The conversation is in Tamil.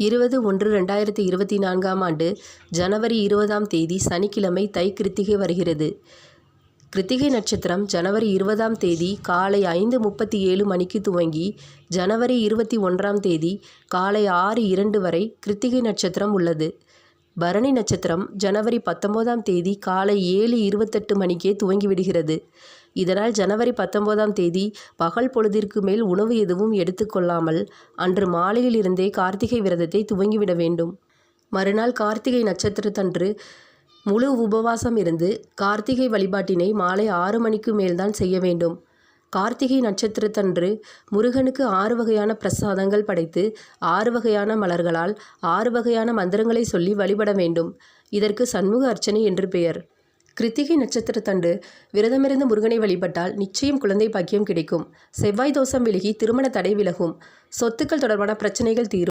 20/1/2024 ஆண்டு ஜனவரி 20ஆம் தேதி சனிக்கிழமை தை கிருத்திகை வருகிறது. கிருத்திகை நட்சத்திரம் ஜனவரி 20ஆம் தேதி காலை 5:37 மணிக்கு துவங்கி ஜனவரி 21ஆம் தேதி காலை 6:02 வரை கிருத்திகை நட்சத்திரம் உள்ளது. பரணி நட்சத்திரம் ஜனவரி 19ஆம் தேதி காலை 7:28 மணிக்கே துவங்கிவிடுகிறது. இதனால் ஜனவரி 19ஆம் தேதி பகல் பொழுதிற்கு மேல் உணவு எதுவும் எடுத்துக்கொள்ளாமல் அன்று மாலையில் இருந்தே கார்த்திகை விரதத்தை துவங்கிவிட வேண்டும். மறுநாள் கார்த்திகை நட்சத்திரத்தன்று முழு உபவாசம் இருந்து கார்த்திகை வழிபாட்டினை மாலை 6 மணிக்கு மேல்தான் செய்ய வேண்டும். கார்த்திகை நட்சத்திரத்தன்று முருகனுக்கு 6 வகையான பிரசாதங்கள் படைத்து 6 வகையான மலர்களால் 6 வகையான மந்திரங்களை சொல்லி வழிபட வேண்டும். இதற்கு சண்முக அர்ச்சனை என்று பெயர். கிருத்திகை நட்சத்திரத்தன்று விரதமிருந்து முருகனை வழிபட்டால் நிச்சயம் குழந்தை பாக்கியம் கிடைக்கும். செவ்வாய் தோஷம் விலகி திருமண தடை விலகும். சொத்துக்கள் தொடர்பான பிரச்சனைகள் தீரும்.